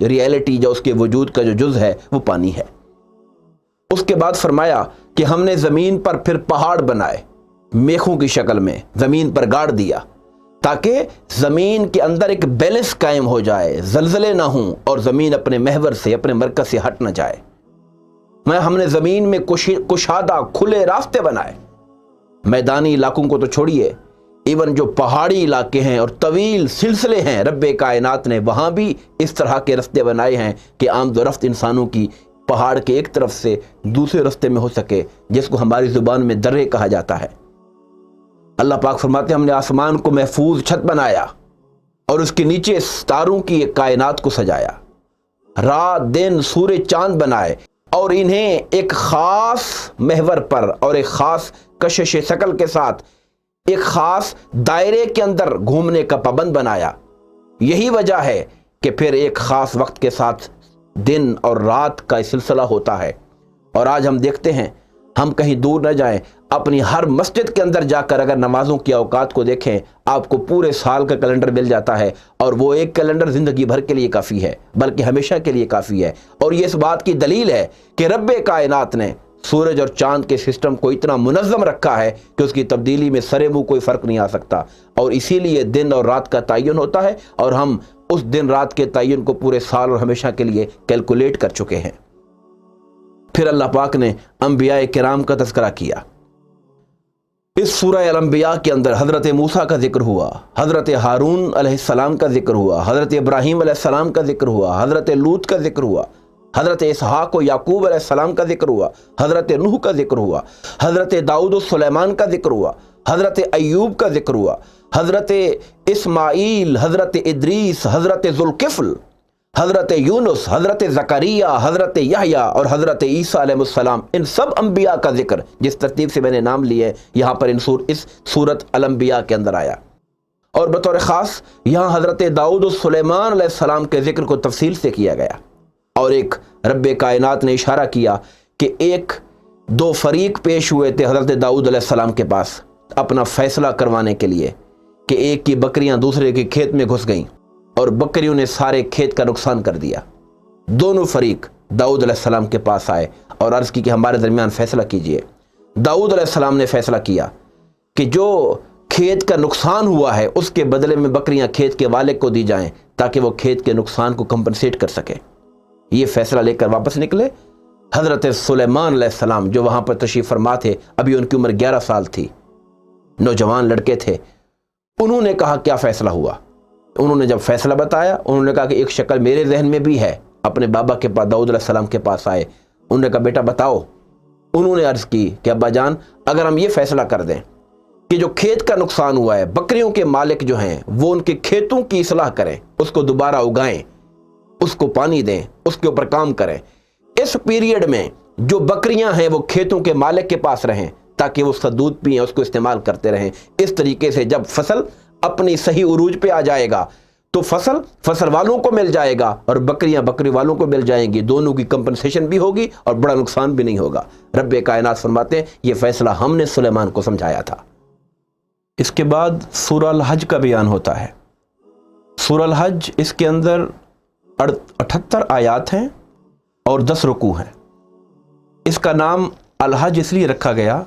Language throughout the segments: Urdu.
ریئلٹی جو اس کے وجود کا جو جز ہے وہ پانی ہے۔ اس کے بعد فرمایا کہ ہم نے زمین پر پھر پہاڑ بنائے، میخوں کی شکل میں زمین پر گاڑ دیا تاکہ زمین کے اندر ایک بیلنس قائم ہو جائے، زلزلے نہ ہوں اور زمین اپنے محور سے، اپنے مرکز سے ہٹ نہ جائے۔ ہم نے زمین میں کشادہ کھلے راستے بنائے، میدانی علاقوں کو تو چھوڑیے، ایون جو پہاڑی علاقے ہیں اور طویل سلسلے ہیں، رب کائنات نے وہاں بھی اس طرح کے راستے بنائے ہیں کہ آمد و رفت انسانوں کی پہاڑ کے ایک طرف سے دوسرے راستے میں ہو سکے، جس کو ہماری زبان میں درے کہا جاتا ہے۔ اللہ پاک فرماتے ہیں ہم نے آسمان کو محفوظ چھت بنایا اور اس کے نیچے ستاروں کی ایک کائنات کو سجایا، رات دن سورج چاند بنائے اور انہیں ایک خاص محور پر اور ایک خاص کشش شکل کے ساتھ ایک خاص دائرے کے اندر گھومنے کا پابند بنایا۔ یہی وجہ ہے کہ پھر ایک خاص وقت کے ساتھ دن اور رات کا سلسلہ ہوتا ہے۔ اور آج ہم دیکھتے ہیں، ہم کہیں دور نہ جائیں، اپنی ہر مسجد کے اندر جا کر اگر نمازوں کی اوقات کو دیکھیں، آپ کو پورے سال کا کیلنڈر مل جاتا ہے، اور وہ ایک کیلنڈر زندگی بھر کے لیے کافی ہے، بلکہ ہمیشہ کے لیے کافی ہے۔ اور یہ اس بات کی دلیل ہے کہ رب کائنات نے سورج اور چاند کے سسٹم کو اتنا منظم رکھا ہے کہ اس کی تبدیلی میں سرے منہ کوئی فرق نہیں آ سکتا، اور اسی لیے دن اور رات کا تعین ہوتا ہے، اور ہم اس دن رات کے تعین کو پورے سال اور ہمیشہ کے لیے کیلکولیٹ کر چکے ہیں۔ پھر اللہ پاک نے انبیاء کرام کا تذکرہ کیا۔ اس سورہ الانبیاء کے اندر حضرت موسیٰ کا ذکر ہوا، حضرت ہارون علیہ السلام کا ذکر ہوا، حضرت ابراہیم علیہ السلام کا ذکر ہوا، حضرت لوط کا ذکر ہوا، حضرت اسحاق و یعقوب علیہ السلام کا ذکر ہوا، حضرت نوح کا ذکر ہوا، حضرت داؤد و سلیمان کا ذکر ہوا، حضرت ایوب کا ذکر ہوا، حضرت اسماعیل، حضرت ادریس، حضرت ذوالکفل، حضرت یونس، حضرت زکریا، حضرت یحییٰ اور حضرت عیسیٰ علیہ السلام، ان سب انبیاء کا ذکر جس ترتیب سے میں نے نام لیے یہاں پر اس سورت الانبیاء کے اندر آیا۔ اور بطور خاص یہاں حضرت داؤد و سلیمان علیہ السلام کے ذکر کو تفصیل سے کیا گیا، اور ایک رب کائنات نے اشارہ کیا کہ ایک دو فریق پیش ہوئے تھے حضرت داؤد علیہ السلام کے پاس اپنا فیصلہ کروانے کے لیے، کہ ایک کی بکریاں دوسرے کے کھیت میں گھس گئیں اور بکریوں نے سارے کھیت کا نقصان کر دیا۔ دونوں فریق داؤد علیہ السلام کے پاس آئے اور عرض کی کہ ہمارے درمیان فیصلہ کیجئے۔ داؤد علیہ السلام نے فیصلہ کیا کہ جو کھیت کا نقصان ہوا ہے اس کے بدلے میں بکریاں کھیت کے والد کو دی جائیں تاکہ وہ کھیت کے نقصان کو کمپنسیٹ کر سکے۔ یہ فیصلہ لے کر واپس نکلے۔ حضرت سلیمان علیہ السلام جو وہاں پر تشریف فرما تھے، ابھی ان کی عمر 11 سال تھی، نوجوان لڑکے تھے، انہوں نے کہا کیا فیصلہ ہوا؟ انہوں نے جب فیصلہ بتایا، انہوں نے کہا کہ ایک شکل میرے ذہن میں بھی ہے۔ اپنے بابا کے پاس داؤد علیہ السلام کے پاس آئے، انہوں نے کہا بیٹا بتاؤ۔ انہوں نے عرض کی کہ ابا جان، اگر ہم یہ فیصلہ کر دیں کہ جو کھیت کا نقصان ہوا ہے، بکریوں کے مالک جو ہیں وہ ان کے کھیتوں کی اصلاح کریں، اس کو دوبارہ اگائیں، اس کو پانی دیں، اس کے اوپر کام کریں، اس پیریڈ میں جو بکریاں ہیں وہ کھیتوں کے مالک کے پاس رہیں تاکہ وہ اس کا دودھ پئیں، اس کو استعمال کرتے رہیں۔ اس طریقے سے جب فصل اپنی صحیح عروج پہ آ جائے گا تو فصل والوں کو مل جائے گا اور بکریاں بکری والوں کو مل جائیں گی، دونوں کی کمپنسیشن بھی ہوگی اور بڑا نقصان بھی نہیں ہوگا۔ رب کائنات فرماتے ہیں یہ فیصلہ ہم نے سلیمان کو سمجھایا تھا۔ اس کے بعد سورہ الحج کا بیان ہوتا ہے۔ سورہ الحج، اس کے اندر 78 آیات ہیں اور 10 رکوع ہیں۔ اس کا نام الحج اس لیے رکھا گیا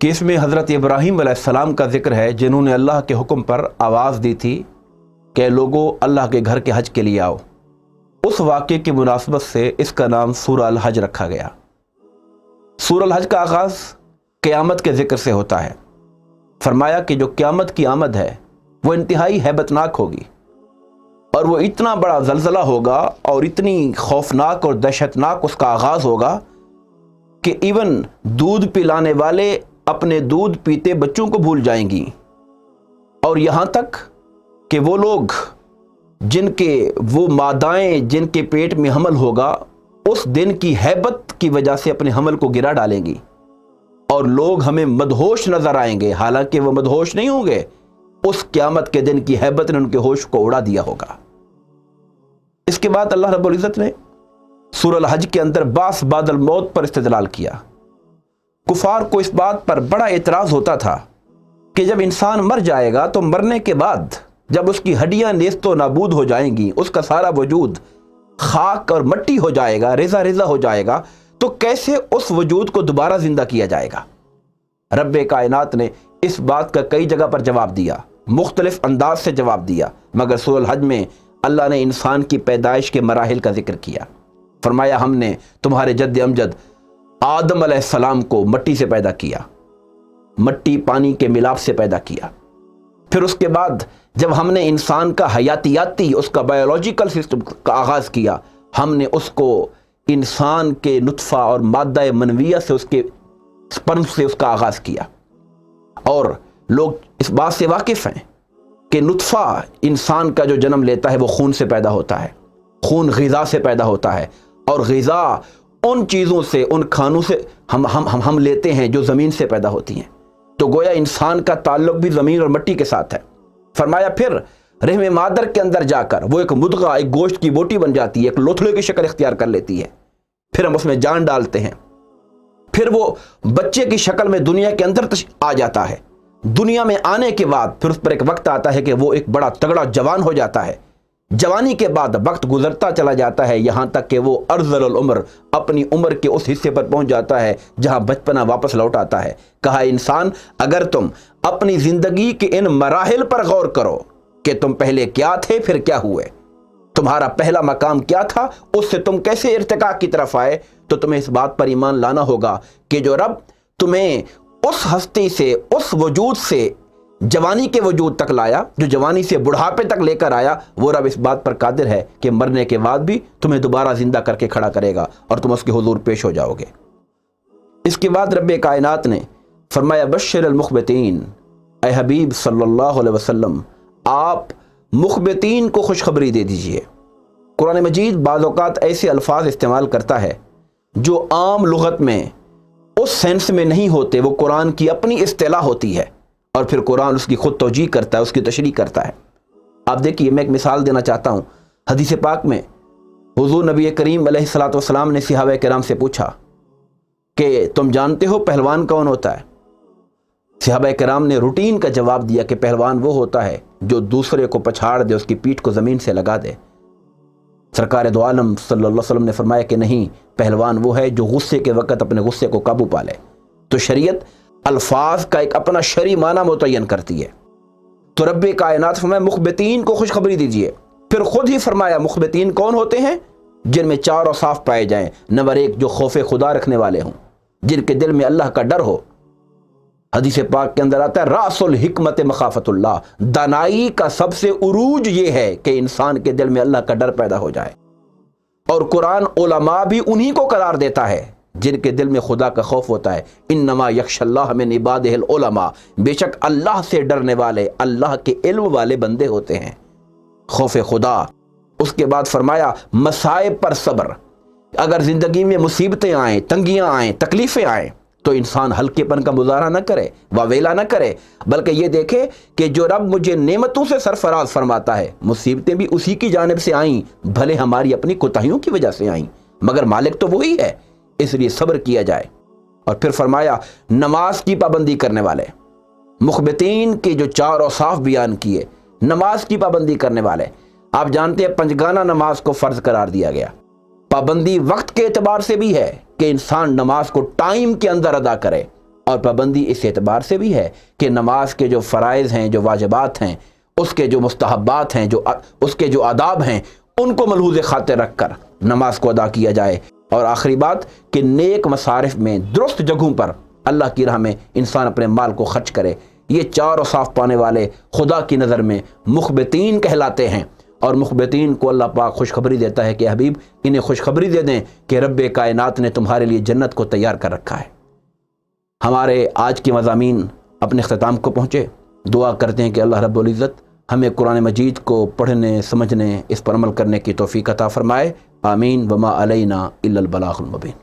کہ اس میں حضرت ابراہیم علیہ السلام کا ذکر ہے، جنہوں نے اللہ کے حکم پر آواز دی تھی کہ لوگوں اللہ کے گھر کے حج کے لیے آؤ۔ اس واقعے کی مناسبت سے اس کا نام سورہ الحج رکھا گیا۔ سورہ الحج کا آغاز قیامت کے ذکر سے ہوتا ہے۔ فرمایا کہ جو قیامت کی آمد ہے وہ انتہائی ہیبت ناک ہوگی، اور وہ اتنا بڑا زلزلہ ہوگا اور اتنی خوفناک اور دہشت ناک اس کا آغاز ہوگا کہ ایون دودھ پلانے والے اپنے دودھ پیتے بچوں کو بھول جائیں گی، اور یہاں تک کہ وہ لوگ جن کے وہ مادائیں جن کے پیٹ میں حمل ہوگا اس دن کی ہیبت کی وجہ سے اپنے حمل کو گرا ڈالیں گی، اور لوگ ہمیں مدہوش نظر آئیں گے، حالانکہ وہ مدہوش نہیں ہوں گے، اس قیامت کے دن کی ہیبت نے ان کے ہوش کو اڑا دیا ہوگا۔ اس کے بعد اللہ رب العزت نے سورہ الحج کے اندر باس بعد الموت پر استدلال کیا۔ کفار کو اس بات پر بڑا اعتراض ہوتا تھا کہ جب انسان مر جائے گا تو مرنے کے بعد جب اس کی ہڈیاں نیست و نابود ہو جائیں گی، اس کا سارا وجود خاک اور مٹی ہو جائے گا، ریزہ ریزہ ہو جائے گا، تو کیسے اس وجود کو دوبارہ زندہ کیا جائے گا؟ رب کائنات نے اس بات کا کئی جگہ پر جواب دیا، مختلف انداز سے جواب دیا، مگر سورہ الحج میں اللہ نے انسان کی پیدائش کے مراحل کا ذکر کیا۔ فرمایا ہم نے تمہارے جد امجد آدم علیہ السلام کو مٹی سے پیدا کیا، مٹی پانی کے ملاپ سے پیدا کیا۔ پھر اس کے بعد جب ہم نے انسان کا حیاتیاتی، اس کا بایولوجیکل سسٹم کا آغاز کیا، ہم نے اس کو انسان کے نطفہ اور مادہ منویہ سے، اس کے سپرم سے اس کا آغاز کیا۔ اور لوگ اس بات سے واقف ہیں کہ نطفہ انسان کا جو جنم لیتا ہے وہ خون سے پیدا ہوتا ہے، خون غذا سے پیدا ہوتا ہے، اور غذا ان چیزوں سے، ان کھانوں سے ہم لیتے ہیں جو زمین سے پیدا ہوتی ہیں۔ تو گویا انسان کا تعلق بھی زمین اور مٹی کے ساتھ ہے۔ فرمایا پھر رحم مادر کے اندر جا کر وہ ایک مدغہ، ایک گوشت کی بوٹی بن جاتی ہے، ایک لوتھڑے کی شکل اختیار کر لیتی ہے، پھر ہم اس میں جان ڈالتے ہیں، پھر وہ بچے کی شکل میں دنیا کے اندر آ جاتا ہے۔ دنیا میں آنے کے بعد پھر اس پر ایک وقت آتا ہے کہ وہ ایک بڑا تگڑا جوان ہو جاتا ہے۔ جوانی کے بعد وقت گزرتا چلا جاتا ہے، یہاں تک کہ وہ ارذل العمر، اپنی عمر کے اس حصے پر پہنچ جاتا ہے جہاں بچپنا واپس لوٹ آتا ہے۔ کہا انسان اگر تم اپنی زندگی کے ان مراحل پر غور کرو کہ تم پہلے کیا تھے پھر کیا ہوئے، تمہارا پہلا مقام کیا تھا، اس سے تم کیسے ارتقاء کی طرف آئے، تو تمہیں اس بات پر ایمان لانا ہوگا کہ جو رب تمہیں اس ہستی سے، اس وجود سے جوانی کے وجود تک لایا، جو جوانی سے بڑھاپے تک لے کر آیا، وہ رب اس بات پر قادر ہے کہ مرنے کے بعد بھی تمہیں دوبارہ زندہ کر کے کھڑا کرے گا اور تم اس کے حضور پیش ہو جاؤ گے۔ اس کے بعد رب کائنات نے فرمایا بشر المخبتین، اے حبیب صلی اللہ علیہ وسلم آپ مخبتین کو خوشخبری دے دیجئے۔ قرآن مجید بعض اوقات ایسے الفاظ استعمال کرتا ہے جو عام لغت میں اس سینس میں نہیں ہوتے، وہ قرآن کی اپنی اصطلاح ہوتی ہے، اور پھر قرآن اس کی خود توجیہ کرتا ہے، اس کی تشریح کرتا ہے۔ آپ دیکھیے، میں ایک مثال دینا چاہتا ہوں۔ حدیث پاک میں حضور نبی کریم علیہ الصلوۃ والسلام نے صحابہ کرام سے پوچھا کہ تم جانتے ہو پہلوان کون ہوتا ہے؟ صحابہ کرام نے روٹین کا جواب دیا کہ پہلوان وہ ہوتا ہے جو دوسرے کو پچھاڑ دے، اس کی پیٹھ کو زمین سے لگا دے۔ سرکار دو عالم صلی اللہ علیہ وسلم نے فرمایا کہ نہیں، پہلوان وہ ہے جو غصے کے وقت اپنے غصے کو قابو پا لے۔ تو شریعت الفاظ کا ایک اپنا شرعی معنی متعین کرتی ہے۔ تو رب کائنات فرمایا مخبتین کو خوشخبری دیجئے، پھر خود ہی فرمایا مخبتین کون ہوتے ہیں؟ جن میں چار اوصاف پائے جائیں۔ نمبر ایک، جو خوف خدا رکھنے والے ہوں، جن کے دل میں اللہ کا ڈر ہو۔ حدیث پاک کے اندر آتا ہے راس الحکمت مخافت اللہ، دانائی کا سب سے عروج یہ ہے کہ انسان کے دل میں اللہ کا ڈر پیدا ہو جائے۔ اور قرآن علماء بھی انہی کو قرار دیتا ہے جن کے دل میں خدا کا خوف ہوتا ہے۔ انما یخشی اللہ من عبادہ العلماء، بے شک اللہ سے ڈرنے والے اللہ کے علم والے بندے ہوتے ہیں۔ خوف خدا۔ اس کے بعد فرمایا مصائب پر صبر۔ اگر زندگی میں مصیبتیں آئیں، تنگیاں آئیں، تکلیفیں آئیں، تو انسان ہلکے پن کا مظاہرہ نہ کرے، واویلا نہ کرے، بلکہ یہ دیکھے کہ جو رب مجھے نعمتوں سے سرفراز فرماتا ہے، مصیبتیں بھی اسی کی جانب سے آئیں، بھلے ہماری اپنی کوتاہیوں کی وجہ سے آئیں، مگر مالک تو وہی ہے، اس لیے صبر کیا جائے۔ اور پھر فرمایا نماز کی پابندی کرنے والے، مخبتین کے جو چار اوصاف بیان کیے، نماز کی پابندی کرنے والے۔ آپ جانتے ہیں پنجگانہ نماز کو فرض قرار دیا گیا۔ پابندی وقت کے اعتبار سے بھی ہے کہ انسان نماز کو ٹائم کے اندر ادا کرے، اور پابندی اس اعتبار سے بھی ہے کہ نماز کے جو فرائض ہیں، جو واجبات ہیں، اس کے جو مستحبات ہیں، اس کے جو آداب ہیں، ان کو ملحوظ خاطر رکھ کر نماز کو ادا کیا جائے۔ اور آخری بات کہ نیک مصارف میں، درست جگہوں پر اللہ کی راہ میں انسان اپنے مال کو خرچ کرے۔ یہ چار اوصاف پانے والے خدا کی نظر میں مخبتین کہلاتے ہیں، اور مخبتین کو اللہ پاک خوشخبری دیتا ہے کہ حبیب انہیں خوشخبری دے دیں کہ رب کائنات نے تمہارے لیے جنت کو تیار کر رکھا ہے۔ ہمارے آج کے مضامین اپنے اختتام کو پہنچے۔ دعا کرتے ہیں کہ اللہ رب العزت ہمیں قرآن مجید کو پڑھنے، سمجھنے، اس پر عمل کرنے کی توفیق عطا فرمائے۔ آمین۔ وما علینا الا البلاغ المبین۔